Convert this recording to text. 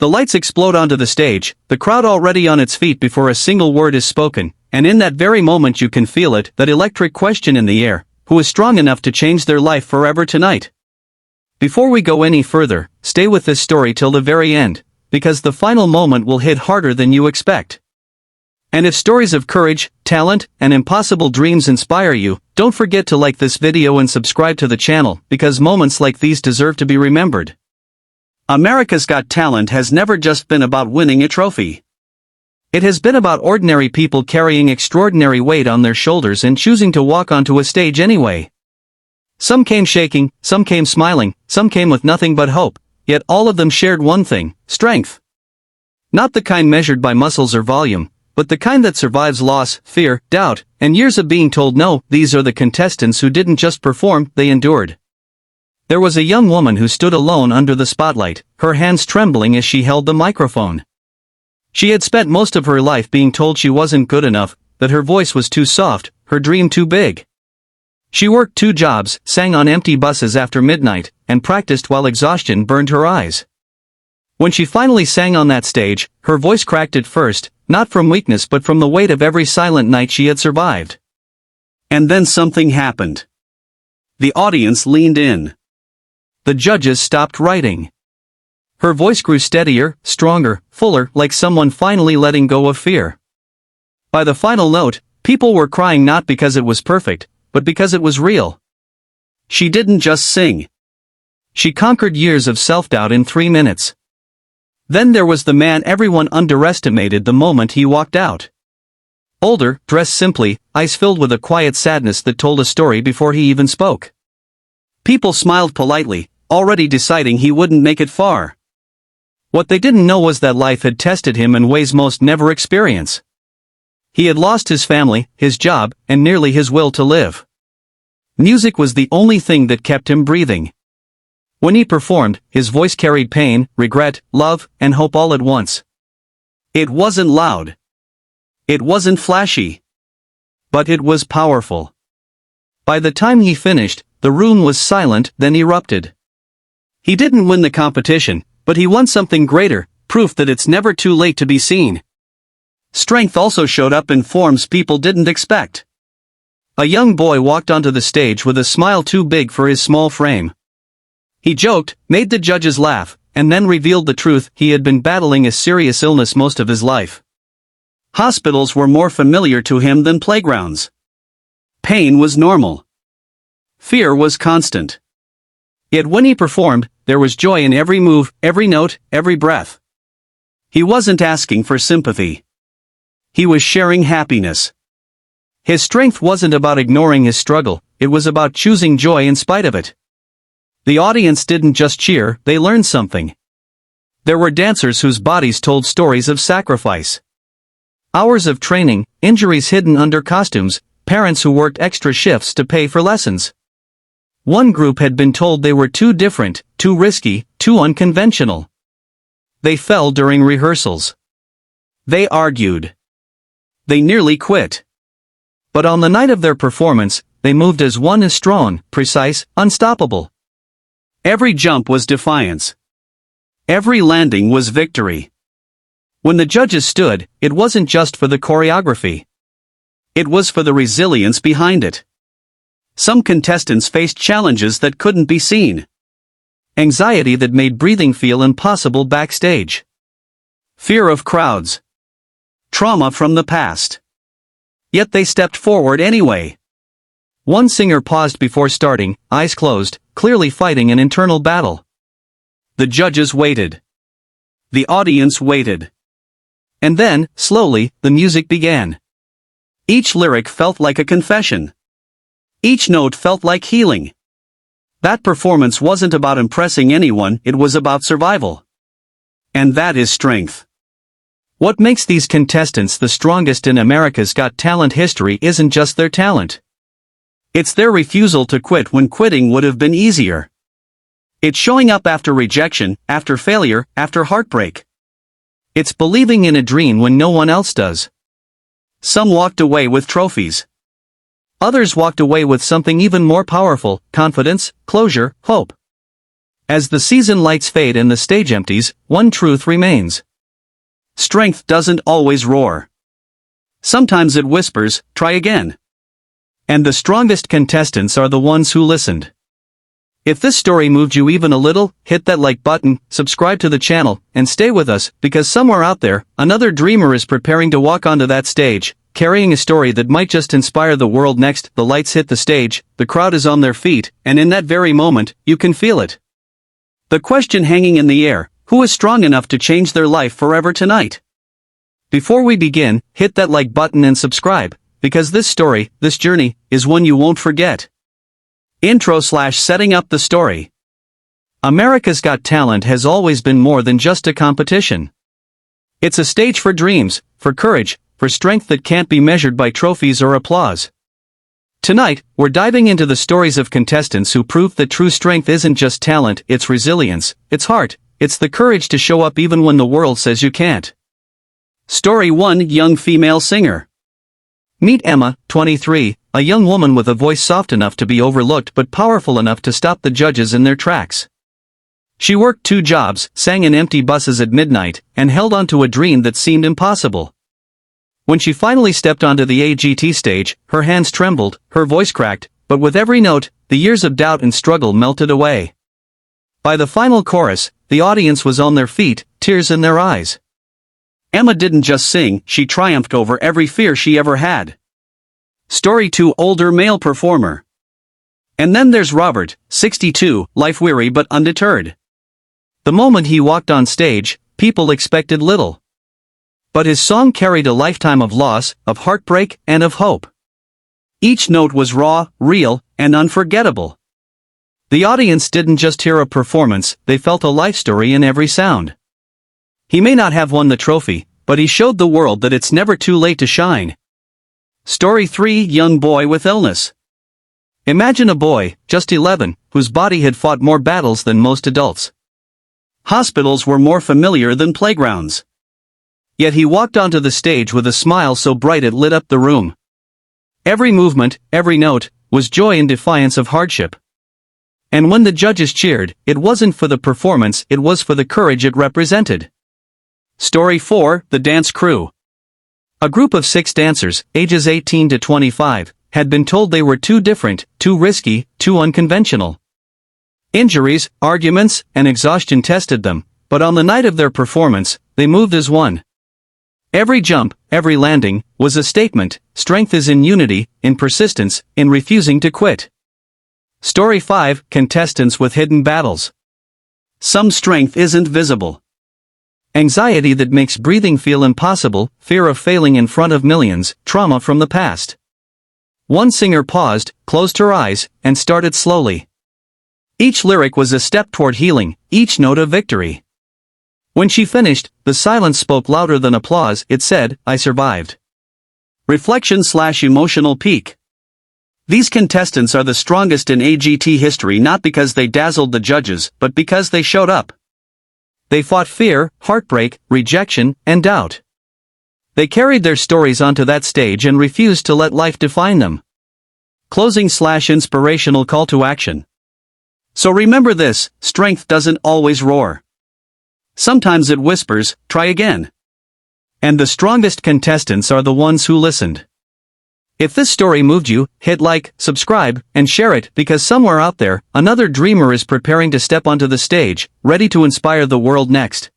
The lights explode onto the stage, the crowd already on its feet before a single word is spoken, and in that very moment you can feel it, that electric question in the air: who is strong enough to change their life forever tonight? Before we go any further, stay with this story till the very end, because the final moment will hit harder than you expect. And if stories of courage, talent, and impossible dreams inspire you, don't forget to like this video and subscribe to the channel, because moments like these deserve to be remembered. America's Got Talent has never just been about winning a trophy. It has been about ordinary people carrying extraordinary weight on their shoulders and choosing to walk onto a stage anyway. Some came shaking, some came smiling, some came with nothing but hope, yet all of them shared one thing: strength. Not the kind measured by muscles or volume, but the kind that survives loss, fear, doubt, and years of being told no. These are the contestants who didn't just perform, they endured. There was a young woman who stood alone under the spotlight, her hands trembling as she held the microphone. She had spent most of her life being told she wasn't good enough, that her voice was too soft, her dream too big. She worked 2 jobs, sang on empty buses after midnight, and practiced while exhaustion burned her eyes. When she finally sang on that stage, her voice cracked at first, not from weakness but from the weight of every silent night she had survived. And then something happened. The audience leaned in. The judges stopped writing. Her voice grew steadier, stronger, fuller, like someone finally letting go of fear. By the final note, people were crying not because it was perfect, but because it was real. She didn't just sing. She conquered years of self-doubt in 3 minutes. Then there was the man everyone underestimated the moment he walked out. Older, dressed simply, eyes filled with a quiet sadness that told a story before he even spoke. People smiled politely, already deciding he wouldn't make it far. What they didn't know was that life had tested him in ways most never experience. He had lost his family, his job, and nearly his will to live. Music was the only thing that kept him breathing. When he performed, his voice carried pain, regret, love, and hope all at once. It wasn't loud. It wasn't flashy. But it was powerful. By the time he finished, the room was silent, then erupted. He didn't win the competition, but he won something greater, proof that it's never too late to be seen. Strength also showed up in forms people didn't expect. A young boy walked onto the stage with a smile too big for his small frame. He joked, made the judges laugh, and then revealed the truth: he had been battling a serious illness most of his life. Hospitals were more familiar to him than playgrounds. Pain was normal. Fear was constant. Yet when he performed, there was joy in every move, every note, every breath. He wasn't asking for sympathy. He was sharing happiness. His strength wasn't about ignoring his struggle, it was about choosing joy in spite of it. The audience didn't just cheer, they learned something. There were dancers whose bodies told stories of sacrifice. Hours of training, injuries hidden under costumes, parents who worked extra shifts to pay for lessons. One group had been told they were too different, too risky, too unconventional. They fell during rehearsals. They argued. They nearly quit. But on the night of their performance, they moved as one, as strong, precise, unstoppable. Every jump was defiance. Every landing was victory. When the judges stood, it wasn't just for the choreography. It was for the resilience behind it. Some contestants faced challenges that couldn't be seen. Anxiety that made breathing feel impossible backstage. Fear of crowds. Trauma from the past. Yet they stepped forward anyway. One singer paused before starting, eyes closed, clearly fighting an internal battle. The judges waited. The audience waited. And then, slowly, the music began. Each lyric felt like a confession. Each note felt like healing. That performance wasn't about impressing anyone, it was about survival. And that is strength. What makes these contestants the strongest in America's Got Talent history isn't just their talent. It's their refusal to quit when quitting would have been easier. It's showing up after rejection, after failure, after heartbreak. It's believing in a dream when no one else does. Some walked away with trophies. Others walked away with something even more powerful: confidence, closure, hope. As the season lights fade and the stage empties, one truth remains. Strength doesn't always roar. Sometimes it whispers, "Try again." And the strongest contestants are the ones who listened. If this story moved you even a little, hit that like button, subscribe to the channel, and stay with us, because somewhere out there, another dreamer is preparing to walk onto that stage, carrying a story that might just inspire the world next. The lights hit the stage, the crowd is on their feet, and in that very moment, you can feel it. The question hanging in the air: who is strong enough to change their life forever tonight? Before we begin, hit that like button and subscribe, because this story, this journey, is one you won't forget. Intro/setting up the story. America's Got Talent has always been more than just a competition. It's a stage for dreams, for courage, for strength that can't be measured by trophies or applause. Tonight, we're diving into the stories of contestants who proved that true strength isn't just talent, it's resilience, it's heart, it's the courage to show up even when the world says you can't. Story 1: Young female singer. Meet Emma, 23, a young woman with a voice soft enough to be overlooked but powerful enough to stop the judges in their tracks. She worked 2 jobs, sang in empty buses at midnight, and held on to a dream that seemed impossible. When she finally stepped onto the AGT stage, her hands trembled, her voice cracked, but with every note, the years of doubt and struggle melted away. By the final chorus, the audience was on their feet, tears in their eyes. Emma didn't just sing, she triumphed over every fear she ever had. Story 2: Older male performer. And then there's Robert, 62, life-weary but undeterred. The moment he walked on stage, people expected little. But his song carried a lifetime of loss, of heartbreak, and of hope. Each note was raw, real, and unforgettable. The audience didn't just hear a performance, they felt a life story in every sound. He may not have won the trophy, but he showed the world that it's never too late to shine. Story 3: Young boy with illness. Imagine a boy, just 11, whose body had fought more battles than most adults. Hospitals were more familiar than playgrounds. Yet he walked onto the stage with a smile so bright it lit up the room. Every movement, every note, was joy in defiance of hardship. And when the judges cheered, it wasn't for the performance, it was for the courage it represented. Story 4: The dance crew. A group of 6 dancers, ages 18 to 25, had been told they were too different, too risky, too unconventional. Injuries, arguments, and exhaustion tested them, but on the night of their performance, they moved as one. Every jump, every landing, was a statement: strength is in unity, in persistence, in refusing to quit. Story 5: Contestants with hidden battles. Some strength isn't visible. Anxiety that makes breathing feel impossible, fear of failing in front of millions, trauma from the past. One singer paused, closed her eyes, and started slowly. Each lyric was a step toward healing, each note a victory. When she finished, the silence spoke louder than applause. It said, "I survived." Reflection/emotional peak. These contestants are the strongest in AGT history not because they dazzled the judges, but because they showed up. They fought fear, heartbreak, rejection, and doubt. They carried their stories onto that stage and refused to let life define them. Closing/inspirational call to action. So remember this: strength doesn't always roar. Sometimes it whispers, "Try again." And the strongest contestants are the ones who listened. If this story moved you, hit like, subscribe, and share it, because somewhere out there, another dreamer is preparing to step onto the stage, ready to inspire the world next.